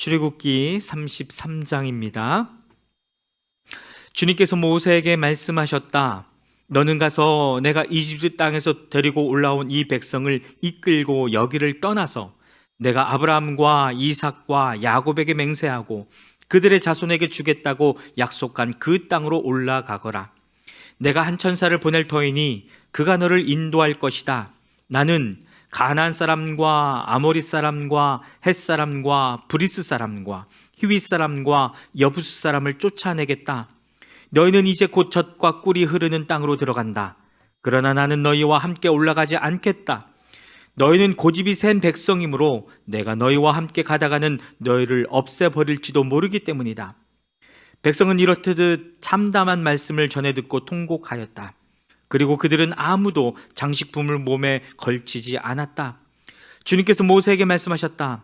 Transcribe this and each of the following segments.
출애굽기 33장입니다. 주님께서 모세에게 말씀하셨다. 너는 가서 내가 이집트 땅에서 데리고 올라온 이 백성을 이끌고 여기를 떠나서 내가 아브라함과 이삭과 야곱에게 맹세하고 그들의 자손에게 주겠다고 약속한 그 땅으로 올라가거라. 내가 한 천사를 보낼 터이니 그가 너를 인도할 것이다. 나는 가나안 사람과 아모리 사람과 헷 사람과 브리스 사람과 히윗 사람과 여부스 사람을 쫓아내겠다. 너희는 이제 곧 젖과 꿀이 흐르는 땅으로 들어간다. 그러나 나는 너희와 함께 올라가지 않겠다. 너희는 고집이 센 백성이므로 내가 너희와 함께 가다가는 너희를 없애버릴지도 모르기 때문이다. 백성은 이렇듯 참담한 말씀을 전해 듣고 통곡하였다. 그리고 그들은 아무도 장식품을 몸에 걸치지 않았다. 주님께서 모세에게 말씀하셨다.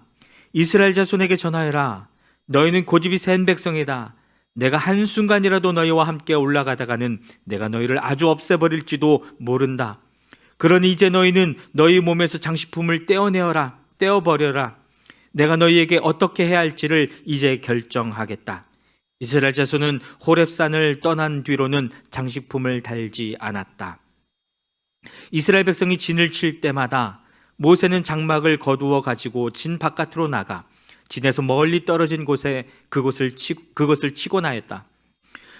이스라엘 자손에게 전하여라. 너희는 고집이 센 백성이다. 내가 한순간이라도 너희와 함께 올라가다가는 내가 너희를 아주 없애버릴지도 모른다. 그러니 이제 너희는 너희 몸에서 장식품을 떼어버려라. 내가 너희에게 어떻게 해야 할지를 이제 결정하겠다. 이스라엘 자손은 호렙산을 떠난 뒤로는 장식품을 달지 않았다. 이스라엘 백성이 진을 칠 때마다 모세는 장막을 거두어 가지고 진 바깥으로 나가 진에서 멀리 떨어진 곳에 그것을 치곤 하였다.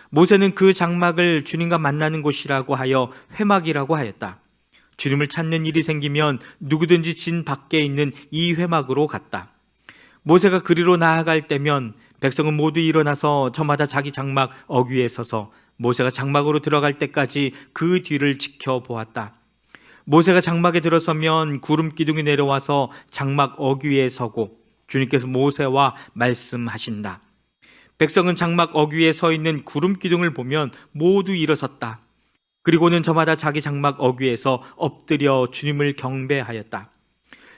모세는 그 장막을 주님과 만나는 곳이라고 하여 회막이라고 하였다. 주님을 찾는 일이 생기면 누구든지 진 밖에 있는 이 회막으로 갔다. 모세가 그리로 나아갈 때면 백성은 모두 일어나서 저마다 자기 장막 어귀에 서서 모세가 장막으로 들어갈 때까지 그 뒤를 지켜보았다. 모세가 장막에 들어서면 구름 기둥이 내려와서 장막 어귀에 서고 주님께서 모세와 말씀하신다. 백성은 장막 어귀에 서 있는 구름 기둥을 보면 모두 일어섰다. 그리고는 저마다 자기 장막 어귀에서 엎드려 주님을 경배하였다.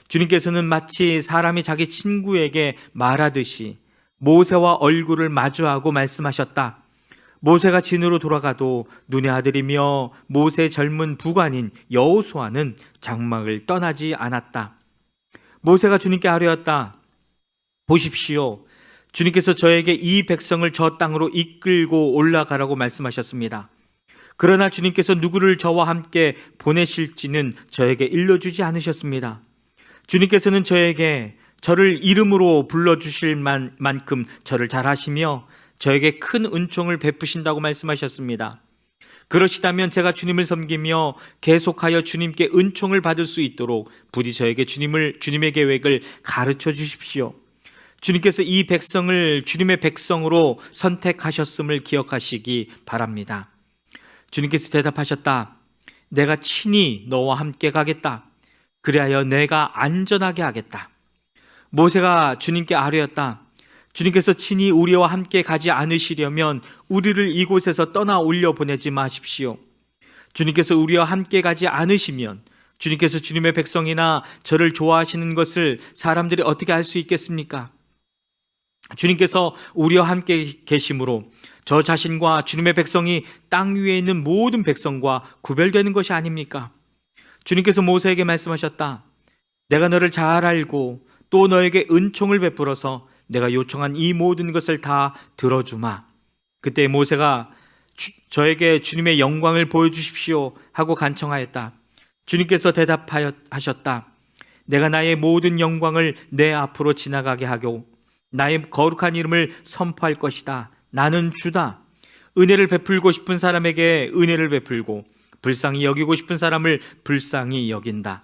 주님께서는 마치 사람이 자기 친구에게 말하듯이 모세와 얼굴을 마주하고 말씀하셨다. 모세가 진으로 돌아가도 눈의 아들이며 모세의 젊은 부관인 여호수아는 장막을 떠나지 않았다. 모세가 주님께 아뢰었다. 보십시오. 주님께서 저에게 이 백성을 저 땅으로 이끌고 올라가라고 말씀하셨습니다. 그러나 주님께서 누구를 저와 함께 보내실지는 저에게 일러주지 않으셨습니다. 주님께서는 저에게 저를 이름으로 불러주실 만큼 저를 잘 아시며 저에게 큰 은총을 베푸신다고 말씀하셨습니다. 그러시다면 제가 주님을 섬기며 계속하여 주님께 은총을 받을 수 있도록 부디 저에게 주님의 계획을 가르쳐 주십시오. 주님께서 이 백성을 주님의 백성으로 선택하셨음을 기억하시기 바랍니다. 주님께서 대답하셨다. 내가 친히 너와 함께 가겠다. 그리하여 내가 안전하게 하겠다. 모세가 주님께 아뢰었다. 주님께서 친히 우리와 함께 가지 않으시려면 우리를 이곳에서 떠나 올려보내지 마십시오. 주님께서 우리와 함께 가지 않으시면 주님께서 주님의 백성이나 저를 좋아하시는 것을 사람들이 어떻게 알 수 있겠습니까? 주님께서 우리와 함께 계심으로 저 자신과 주님의 백성이 땅 위에 있는 모든 백성과 구별되는 것이 아닙니까? 주님께서 모세에게 말씀하셨다. 내가 너를 잘 알고 또 너에게 은총을 베풀어서 내가 요청한 이 모든 것을 다 들어주마. 그때 모세가 저에게 주님의 영광을 보여주십시오 하고 간청하였다. 주님께서 대답하셨다. 내가 나의 모든 영광을 내 앞으로 지나가게 하고 나의 거룩한 이름을 선포할 것이다. 나는 주다. 은혜를 베풀고 싶은 사람에게 은혜를 베풀고 불쌍히 여기고 싶은 사람을 불쌍히 여긴다.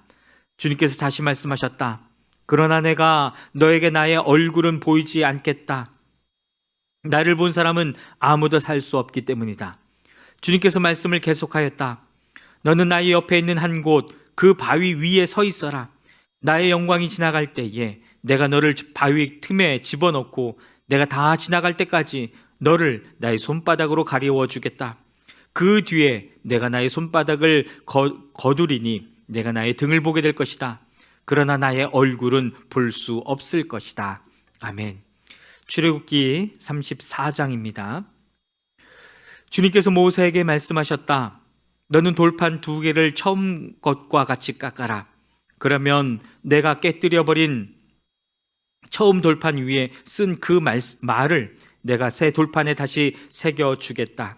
주님께서 다시 말씀하셨다. 그러나 내가 너에게 나의 얼굴은 보이지 않겠다. 나를 본 사람은 아무도 살 수 없기 때문이다. 주님께서 말씀을 계속하였다. 너는 나의 옆에 있는 한 곳 그 바위 위에 서 있어라. 나의 영광이 지나갈 때에 내가 너를 바위 틈에 집어넣고 내가 다 지나갈 때까지 너를 나의 손바닥으로 가리워 주겠다. 그 뒤에 내가 나의 손바닥을 거두리니 내가 나의 등을 보게 될 것이다. 그러나 나의 얼굴은 볼 수 없을 것이다. 아멘. 출애굽기 34장입니다. 주님께서 모세에게 말씀하셨다. 너는 돌판 2개를 처음 것과 같이 깎아라. 그러면 내가 깨뜨려버린 처음 돌판 위에 쓴 그 말을 내가 새 돌판에 다시 새겨주겠다.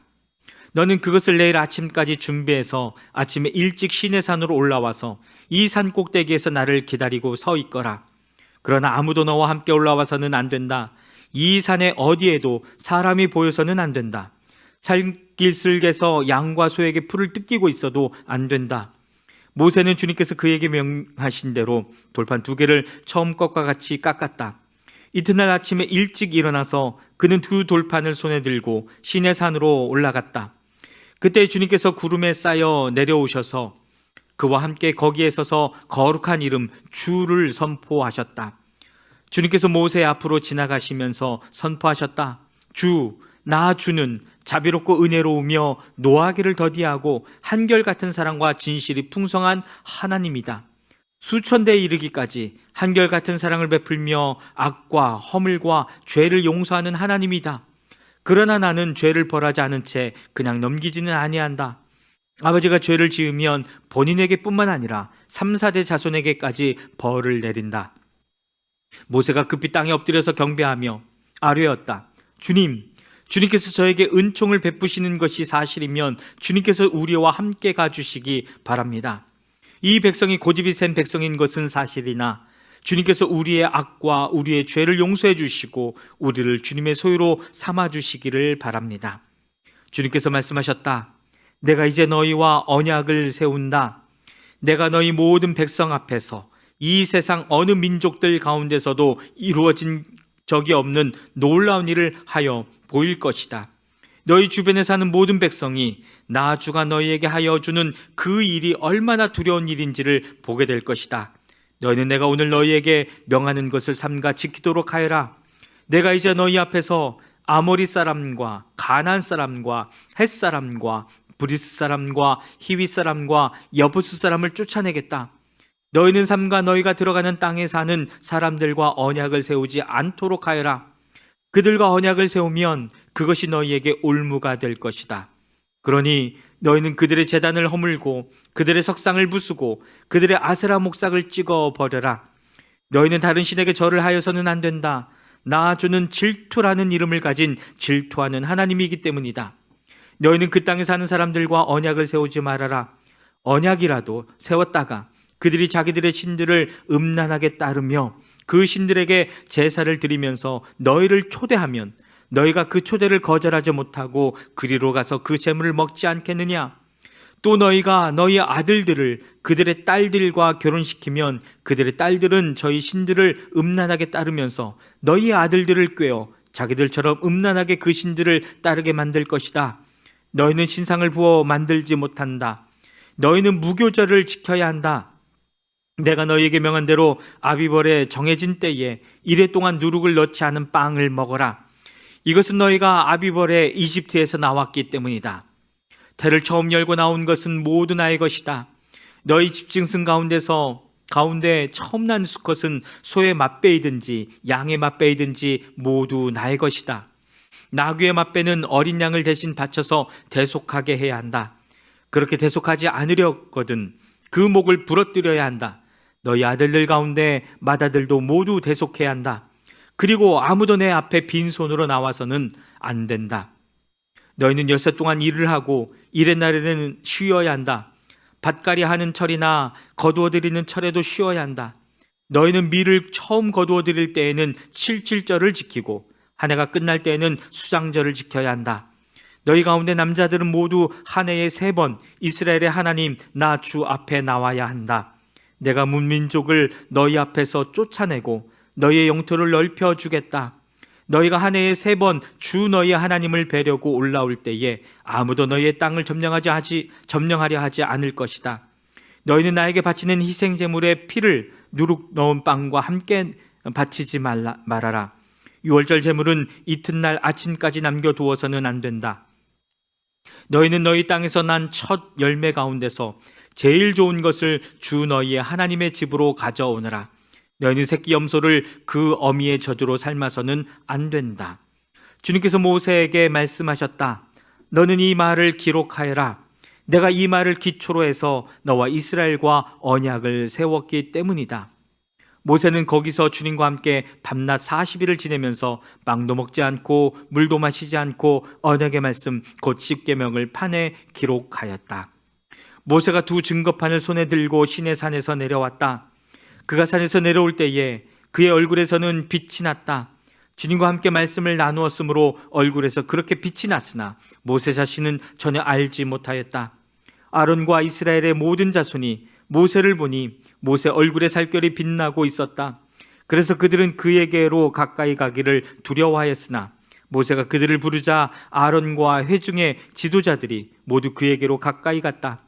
너는 그것을 내일 아침까지 준비해서 아침에 일찍 시내산으로 올라와서 이 산 꼭대기에서 나를 기다리고 서 있거라. 그러나 아무도 너와 함께 올라와서는 안 된다. 이 산에 어디에도 사람이 보여서는 안 된다. 산길슬에서 양과 소에게 풀을 뜯기고 있어도 안 된다. 모세는 주님께서 그에게 명하신 대로 돌판 2개를 처음 것과 같이 깎았다. 이튿날 아침에 일찍 일어나서 그는 2 돌판을 손에 들고 시내산으로 올라갔다. 그때 주님께서 구름에 쌓여 내려오셔서 그와 함께 거기에 서서 거룩한 이름 주를 선포하셨다. 주님께서 모세 앞으로 지나가시면서 선포하셨다. 주, 나 주는 자비롭고 은혜로우며 노하기를 더디하고 한결같은 사랑과 진실이 풍성한 하나님이다. 수천 대에 이르기까지 한결같은 사랑을 베풀며 악과 허물과 죄를 용서하는 하나님이다. 그러나 나는 죄를 벌하지 않은 채 그냥 넘기지는 아니한다. 아버지가 죄를 지으면 본인에게 뿐만 아니라 3, 4대 자손에게까지 벌을 내린다. 모세가 급히 땅에 엎드려서 경배하며 아뢰었다. 주님께서 저에게 은총을 베푸시는 것이 사실이면 주님께서 우리와 함께 가주시기 바랍니다. 이 백성이 고집이 센 백성인 것은 사실이나 주님께서 우리의 악과 우리의 죄를 용서해 주시고 우리를 주님의 소유로 삼아 주시기를 바랍니다. 주님께서 말씀하셨다. 내가 이제 너희와 언약을 세운다. 내가 너희 모든 백성 앞에서 이 세상 어느 민족들 가운데서도 이루어진 적이 없는 놀라운 일을 하여 보일 것이다. 너희 주변에 사는 모든 백성이 나 주가 너희에게 하여 주는 그 일이 얼마나 두려운 일인지를 보게 될 것이다. 너희는 내가 오늘 너희에게 명하는 것을 삼가 지키도록 하여라. 내가 이제 너희 앞에서 아모리 사람과 가나안 사람과 헷 사람과 브리스 사람과 히위 사람과 여부스 사람을 쫓아내겠다. 너희는 삼가 너희가 들어가는 땅에 사는 사람들과 언약을 세우지 않도록 하여라. 그들과 언약을 세우면 그것이 너희에게 올무가 될 것이다. 그러니 너희는 그들의 제단을 허물고 그들의 석상을 부수고 그들의 아세라 목삭을 찍어 버려라. 너희는 다른 신에게 절을 하여서는 안 된다. 나 주는 질투라는 이름을 가진 질투하는 하나님이기 때문이다. 너희는 그 땅에 사는 사람들과 언약을 세우지 말아라. 언약이라도 세웠다가 그들이 자기들의 신들을 음란하게 따르며 그 신들에게 제사를 드리면서 너희를 초대하면 너희가 그 초대를 거절하지 못하고 그리로 가서 그 제물을 먹지 않겠느냐? 또 너희가 너희 아들들을 그들의 딸들과 결혼시키면 그들의 딸들은 저희 신들을 음란하게 따르면서 너희 아들들을 꾀어 자기들처럼 음란하게 그 신들을 따르게 만들 것이다. 너희는 신상을 부어 만들지 못한다. 너희는 무교절을 지켜야 한다. 내가 너희에게 명한 대로 아비벌에 정해진 때에 이래 동안 누룩을 넣지 않은 빵을 먹어라. 이것은 너희가 아비벌에 이집트에서 나왔기 때문이다. 태를 처음 열고 나온 것은 모두 나의 것이다. 너희 집짐승 가운데 처음 난 수컷은 소의 맛배이든지 양의 맛배이든지 모두 나의 것이다. 나귀의 맛배는 어린 양을 대신 바쳐서 대속하게 해야 한다. 그렇게 대속하지 않으려거든 그 목을 부러뜨려야 한다. 너희 아들들 가운데 맏아들도 모두 대속해야 한다. 그리고 아무도 내 앞에 빈손으로 나와서는 안 된다. 너희는 엿새 동안 일을 하고 일의 날에는 쉬어야 한다. 밭갈이 하는 철이나 거두어들이는 철에도 쉬어야 한다. 너희는 밀을 처음 거두어들일 때에는 칠칠절을 지키고 한 해가 끝날 때에는 수장절을 지켜야 한다. 너희 가운데 남자들은 모두 한 해에 3번 이스라엘의 하나님 나 주 앞에 나와야 한다. 내가 문민족을 너희 앞에서 쫓아내고 너희의 영토를 넓혀주겠다. 너희가 한 해에 3번 주 너희의 하나님을 뵈려고 올라올 때에 아무도 너희의 땅을 점령하려 하지 않을 것이다. 너희는 나에게 바치는 희생제물의 피를 누룩 넣은 빵과 함께 바치지 말아라. 유월절 제물은 이튿날 아침까지 남겨두어서는 안 된다. 너희는 너희 땅에서 난 첫 열매 가운데서 제일 좋은 것을 주 너희의 하나님의 집으로 가져오너라. 너희는 새끼 염소를 그 어미의 젖으로 삶아서는 안 된다. 주님께서 모세에게 말씀하셨다. 너는 이 말을 기록하여라. 내가 이 말을 기초로 해서 너와 이스라엘과 언약을 세웠기 때문이다. 모세는 거기서 주님과 함께 밤낮 40일을 지내면서 빵도 먹지 않고 물도 마시지 않고 언약의 말씀 곧 십계명을 판에 기록하였다. 모세가 두 증거판을 손에 들고 시내산에서 내려왔다. 그가 산에서 내려올 때에 그의 얼굴에서는 빛이 났다. 주님과 함께 말씀을 나누었으므로 얼굴에서 그렇게 빛이 났으나 모세 자신은 전혀 알지 못하였다. 아론과 이스라엘의 모든 자손이 모세를 보니 모세 얼굴의 살결이 빛나고 있었다. 그래서 그들은 그에게로 가까이 가기를 두려워하였으나 모세가 그들을 부르자 아론과 회중의 지도자들이 모두 그에게로 가까이 갔다.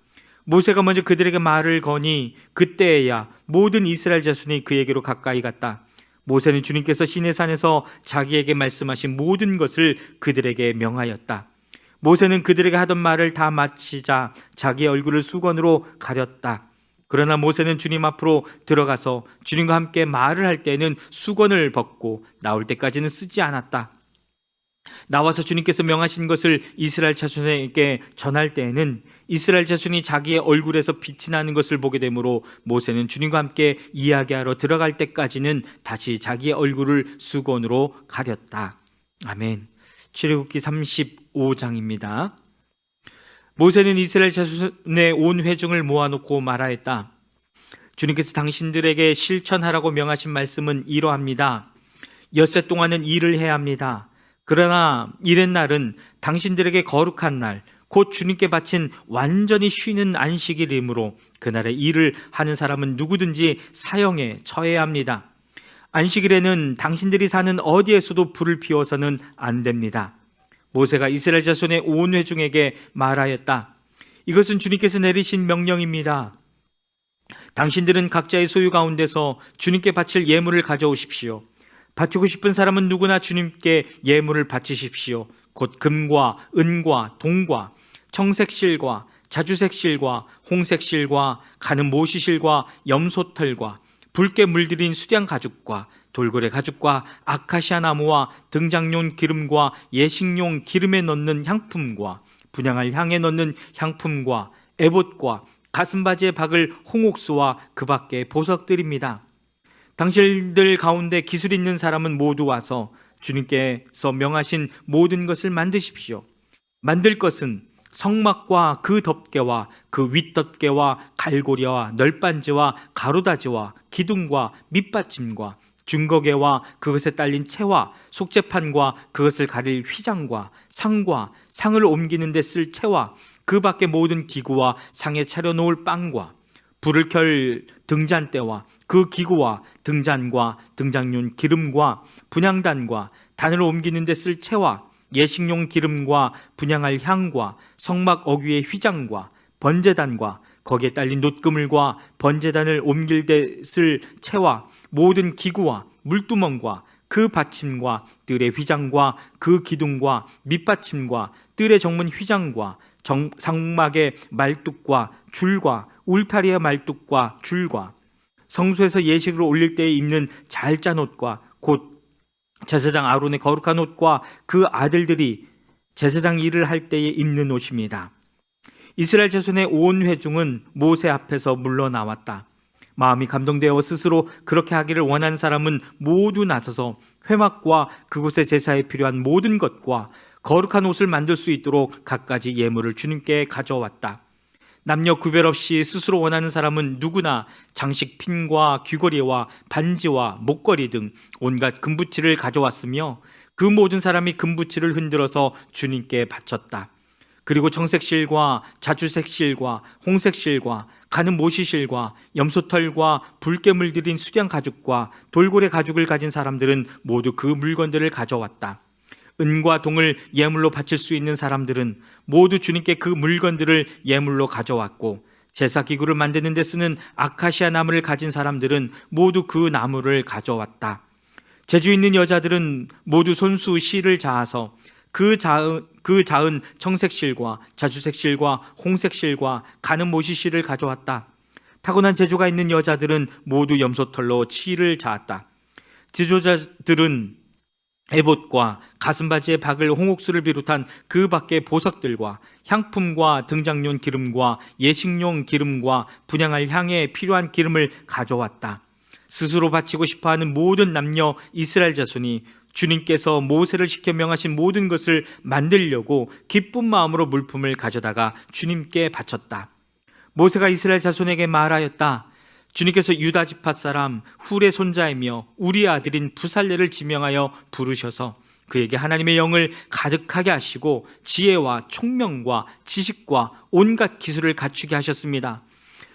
모세가 먼저 그들에게 말을 거니 그때에야 모든 이스라엘 자손이 그에게로 가까이 갔다. 모세는 주님께서 시내산에서 자기에게 말씀하신 모든 것을 그들에게 명하였다. 모세는 그들에게 하던 말을 다 마치자 자기의 얼굴을 수건으로 가렸다. 그러나 모세는 주님 앞으로 들어가서 주님과 함께 말을 할 때는 수건을 벗고 나올 때까지는 쓰지 않았다. 나와서 주님께서 명하신 것을 이스라엘 자손에게 전할 때에는 이스라엘 자손이 자기의 얼굴에서 빛이 나는 것을 보게 되므로 모세는 주님과 함께 이야기하러 들어갈 때까지는 다시 자기의 얼굴을 수건으로 가렸다. 아멘. 출애굽기 35장입니다. 모세는 이스라엘 자손의 온 회중을 모아놓고 말하였다. 주님께서 당신들에게 실천하라고 명하신 말씀은 이러합니다. 엿새 동안은 일을 해야 합니다. 그러나 이튿날은 당신들에게 거룩한 날, 곧 주님께 바친 완전히 쉬는 안식일이므로 그날에 일을 하는 사람은 누구든지 사형에 처해야 합니다. 안식일에는 당신들이 사는 어디에서도 불을 피워서는 안 됩니다. 모세가 이스라엘 자손의 온 회중에게 말하였다. 이것은 주님께서 내리신 명령입니다. 당신들은 각자의 소유 가운데서 주님께 바칠 예물을 가져오십시오. 바치고 싶은 사람은 누구나 주님께 예물을 바치십시오. 곧 금과 은과 동과 청색실과 자주색실과 홍색실과 가는 모시실과 염소털과 붉게 물들인 수량 가죽과 돌고래 가죽과 아카시아 나무와 등장용 기름과 예식용 기름에 넣는 향품과 분향할 향에 넣는 향품과 에봇과 가슴바지에 박을 홍옥수와 그 밖의 보석들입니다. 당신들 가운데 기술 있는 사람은 모두 와서 주님께서 명하신 모든 것을 만드십시오. 만들 것은 성막과 그 덮개와 그 윗덮개와 갈고리와 널빤지와 가로다지와 기둥과 밑받침과 증거개와 그것에 딸린 채와 속재판과 그것을 가릴 휘장과 상과 상을 옮기는 데 쓸 채와 그 밖의 모든 기구와 상에 차려놓을 빵과 불을 켤 등잔대와 그 기구와 등잔과 등장용 기름과 분향단과 단을 옮기는 데 쓸 채와 예식용 기름과 분향할 향과 성막 어귀의 휘장과 번제단과 거기에 딸린 놋그물과 번제단을 옮길 데 쓸 채와 모든 기구와 물두멍과 그 받침과 뜰의 휘장과 그 기둥과 밑받침과 뜰의 정문 휘장과 상막의 말뚝과 줄과 울타리의 말뚝과 줄과 성소에서 예식을 올릴 때에 입는 잘 짠 옷과 곧 제사장 아론의 거룩한 옷과 그 아들들이 제사장 일을 할 때에 입는 옷입니다. 이스라엘 자손의 온 회중은 모세 앞에서 물러나왔다. 마음이 감동되어 스스로 그렇게 하기를 원하는 사람은 모두 나서서 회막과 그곳의 제사에 필요한 모든 것과 거룩한 옷을 만들 수 있도록 갖가지 예물을 주님께 가져왔다. 남녀 구별 없이 스스로 원하는 사람은 누구나 장식핀과 귀걸이와 반지와 목걸이 등 온갖 금붙이를 가져왔으며 그 모든 사람이 금붙이를 흔들어서 주님께 바쳤다. 그리고 청색실과 자주색실과 홍색실과 가는 모시실과 염소털과 붉게 물들인 수량 가죽과 돌고래 가죽을 가진 사람들은 모두 그 물건들을 가져왔다. 은과 동을 예물로 바칠 수 있는 사람들은 모두 주님께 그 물건들을 예물로 가져왔고 제사 기구를 만드는 데 쓰는 아카시아 나무를 가진 사람들은 모두 그 나무를 가져왔다. 재주 있는 여자들은 모두 손수 실을 자아서 그 자은 청색실과 자주색실과 홍색실과 가는 모시실을 가져왔다. 타고난 재주가 있는 여자들은 모두 염소털로 실을 자았다. 지도자들은 에봇과 가슴바지에 박을 홍옥수를 비롯한 그 밖의 보석들과 향품과 등장용 기름과 예식용 기름과 분향할 향에 필요한 기름을 가져왔다. 스스로 바치고 싶어하는 모든 남녀 이스라엘 자손이 주님께서 모세를 시켜 명하신 모든 것을 만들려고 기쁜 마음으로 물품을 가져다가 주님께 바쳤다. 모세가 이스라엘 자손에게 말하였다. 주님께서 유다 지파 사람 훌의 손자이며 우리의 아들인 부살레를 지명하여 부르셔서 그에게 하나님의 영을 가득하게 하시고 지혜와 총명과 지식과 온갖 기술을 갖추게 하셨습니다.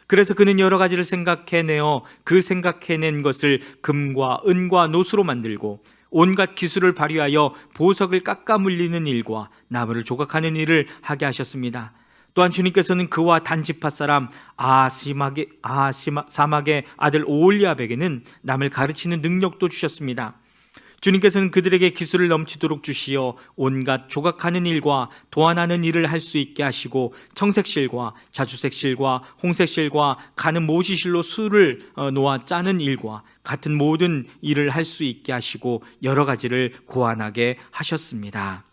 그래서 그는 여러 가지를 생각해내어 그 생각해낸 것을 금과 은과 노수로 만들고 온갖 기술을 발휘하여 보석을 깎아 물리는 일과 나무를 조각하는 일을 하게 하셨습니다. 또한 주님께서는 그와 단지파 사람 사막의 아들 오홀리압에게는 남을 가르치는 능력도 주셨습니다. 주님께서는 그들에게 기술을 넘치도록 주시어 온갖 조각하는 일과 도안하는 일을 할 수 있게 하시고 청색실과 자주색실과 홍색실과 가는 모시실로 술을 놓아 짜는 일과 같은 모든 일을 할 수 있게 하시고 여러 가지를 고안하게 하셨습니다.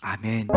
아멘.